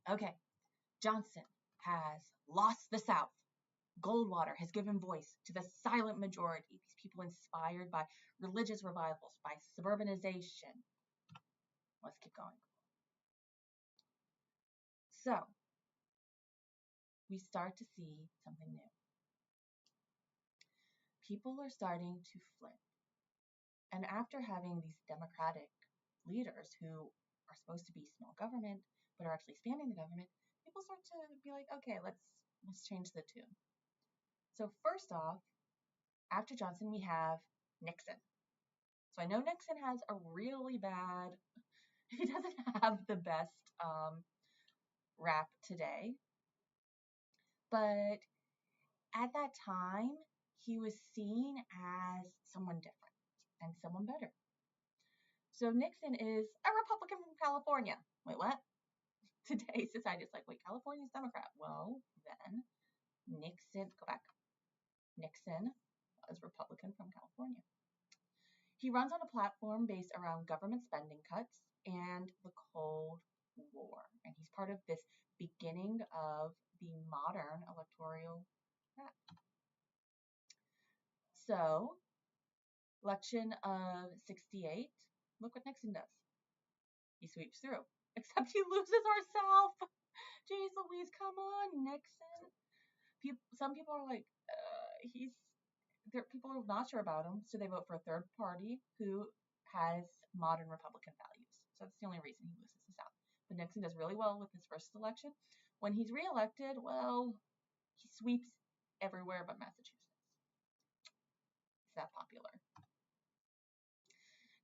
Okay, Johnson has lost the South. Goldwater has given voice to the silent majority, these people inspired by religious revivals, by suburbanization. Let's keep going. So, we start to see something new. People are starting to flip. And after having these democratic leaders who are supposed to be small government, but are actually expanding the government, people start to be like, okay, let's change the tune. So first off, after Johnson, we have Nixon. So I know Nixon has a really bad, he doesn't have the best rap today, but at that time, he was seen as someone different and someone better. So Nixon is a Republican from California. Wait, what? Today's society is like, wait, California's Democrat. Well, then Nixon, go back. Nixon was Republican from California. He runs on a platform based around government spending cuts and the Cold War. And he's part of this beginning of the modern electoral map. So, election of 68, look what Nixon does. He sweeps through. Except he loses our South. Jeez Louise, come on, Nixon. Some people are like, people are not sure about him, so they vote for a third party who has modern Republican values. So that's the only reason he loses the South. But Nixon does really well with his first election. When he's reelected, well, he sweeps everywhere but Massachusetts. It's that popular.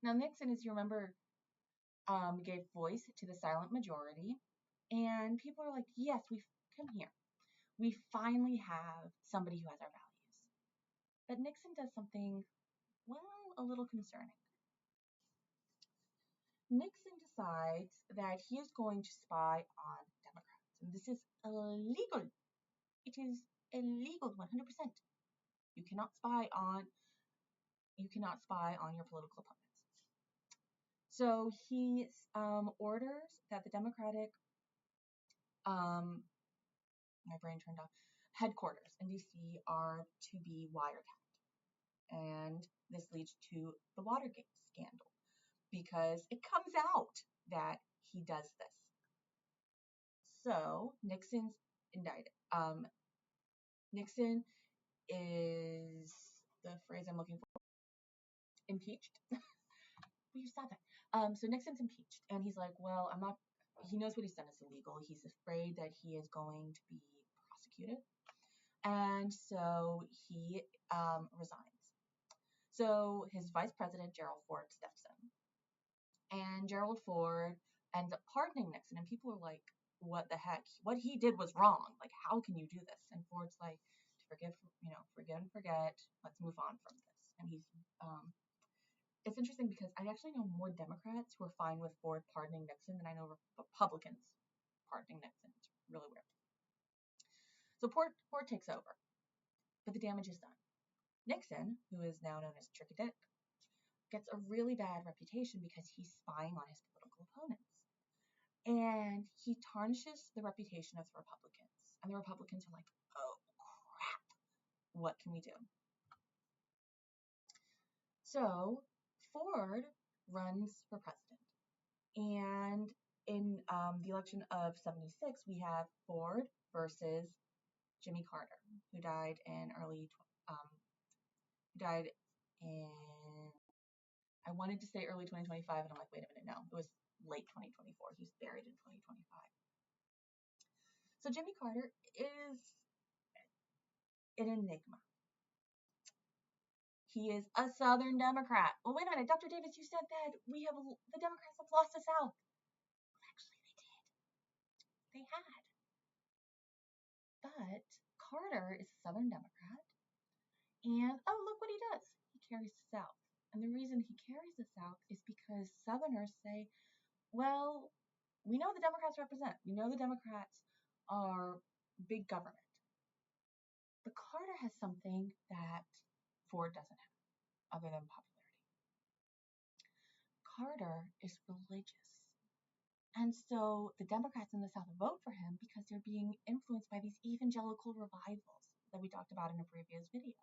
Now, Nixon, as you remember, gave voice to the silent majority, and people are like, yes, we've come here. We finally have somebody who has our values. But Nixon does something, well, a little concerning. Nixon decides that he is going to spy on Democrats. And this is illegal. It is illegal 100%. You cannot spy on your political opponents. So he orders that the Democratic my brain turned off, headquarters in DC are to be wiretapped. And this leads to the Watergate scandal because it comes out that he does this. So Nixon's indicted. Nixon is the phrase I'm looking for. Impeached. We saw that. So Nixon's impeached, and he's like, well, I'm not. He knows what he's done is illegal. He's afraid that he is going to be prosecuted, and so he resigns. So his vice president Gerald Ford steps in, and Gerald Ford ends up pardoning Nixon, and people are like, what the heck? What he did was wrong. Like, how can you do this? And Ford's like, forgive and forget. Let's move on from this. And he's it's interesting because I actually know more Democrats who are fine with Ford pardoning Nixon than I know Republicans pardoning Nixon. It's really weird. So Ford takes over, but the damage is done. Nixon, who is now known as Tricky Dick, gets a really bad reputation because he's spying on his political opponents. And he tarnishes the reputation of the Republicans. And the Republicans are like, oh, crap. What can we do? So Ford runs for president. And in the election of 76, we have Ford versus Jimmy Carter, who died in I wanted to say early 2025, and I'm like, wait a minute, no, it was late 2024. He was buried in 2025. So Jimmy Carter is an enigma. He is a Southern Democrat. Well, wait a minute, Dr. Davis, you said that the Democrats have lost the South. Well, actually, they did. They had. But Carter is a Southern Democrat, and oh, look what he does. He carries the South. And the reason he carries the South is because Southerners say, well, we know the Democrats represent. We know the Democrats are big government. But Carter has something that Ford doesn't have, other than popularity. Carter is religious. And so the Democrats in the South vote for him because they're being influenced by these evangelical revivals that we talked about in a previous video.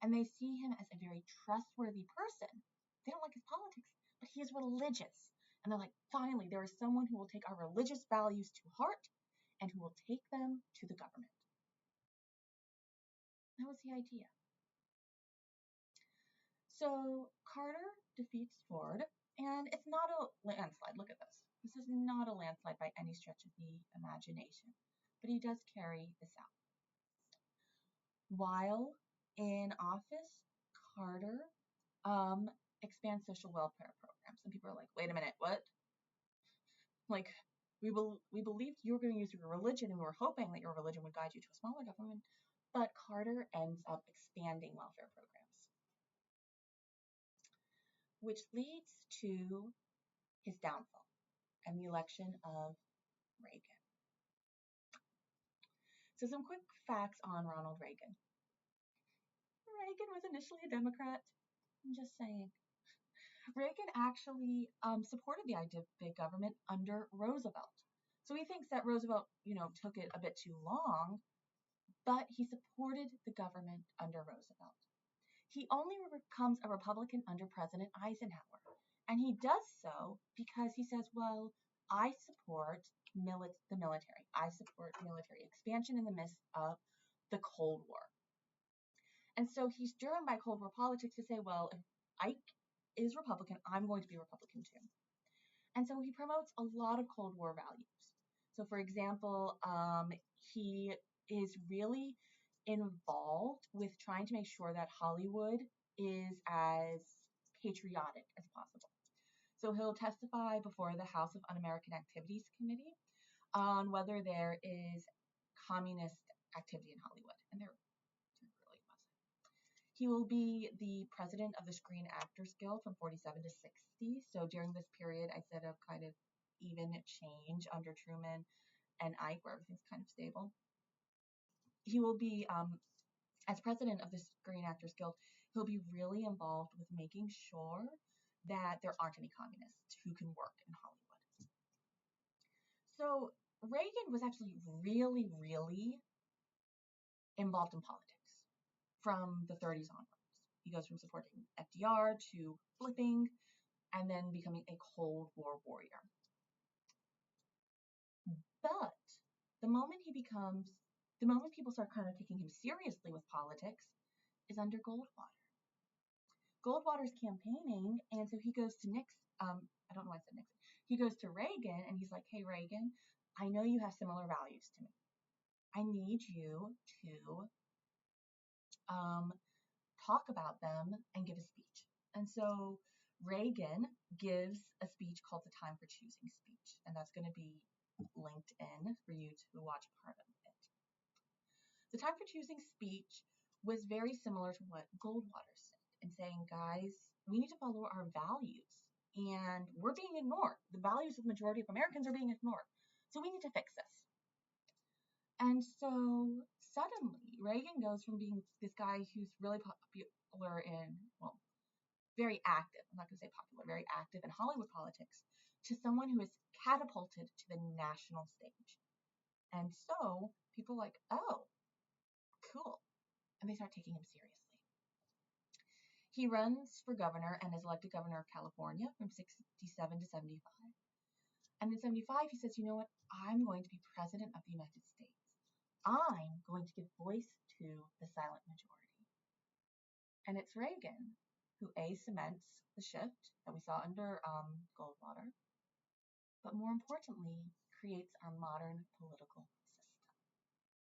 And they see him as a very trustworthy person. They don't like his politics, but he is religious. And they're like, finally, there is someone who will take our religious values to heart and who will take them to the government. That was the idea. So Carter defeats Ford, and it's not a landslide. Look at this. This is not a landslide by any stretch of the imagination, but he does carry this out. While in office, Carter expands social welfare programs. And people are like, wait a minute, what? Like, we believed you were going to use your religion, and we were hoping that your religion would guide you to a smaller government, but Carter ends up expanding welfare programs, which leads to his downfall and the election of Reagan. So some quick facts on Ronald Reagan. Reagan was initially a Democrat. I'm just saying. Reagan actually supported the idea of big government under Roosevelt. So he thinks that Roosevelt, took it a bit too long, but he supported the government under Roosevelt. He only becomes a Republican under President Eisenhower. And he does so because he says, well, I support the military. I support military expansion in the midst of the Cold War. And so he's driven by Cold War politics to say, well, if Ike is Republican, I'm going to be Republican too. And so he promotes a lot of Cold War values. So for example, he is really involved with trying to make sure that Hollywood is as patriotic as possible. So he'll testify before the House of Un-American Activities Committee on whether there is communist activity in Hollywood, and there really wasn't. He will be the president of the Screen Actors Guild from 47 to 60. So during this period, I said of kind of even change under Truman and Ike, where everything's kind of stable. He will be, as president of the Screen Actors Guild, he'll be really involved with making sure that there aren't any communists who can work in Hollywood. So Reagan was actually really, really involved in politics from the 30s onwards. He goes from supporting FDR to flipping and then becoming a Cold War warrior. But the moment people start kind of taking him seriously with politics is under Goldwater. Goldwater's campaigning, and so he goes to I don't know why I said Nixon. He goes to Reagan, and he's like, hey, Reagan, I know you have similar values to me. I need you to talk about them and give a speech. And so Reagan gives a speech called the Time for Choosing speech, and that's going to be linked in for you to watch part of it. The Time for Choosing speech was very similar to what Goldwater said, in saying, guys, we need to follow our values, and we're being ignored. The values of the majority of Americans are being ignored. So we need to fix this. And so suddenly, Reagan goes from being this guy who's really popular very active, I'm not going to say popular, very active in Hollywood politics, to someone who is catapulted to the national stage. And so people are like, oh, cool. And they start taking him seriously. He runs for governor and is elected governor of California from 67 to 75. And in 75, he says, you know what? I'm going to be president of the United States. I'm going to give voice to the silent majority. And it's Reagan who cements the shift that we saw under Goldwater, but more importantly, creates our modern political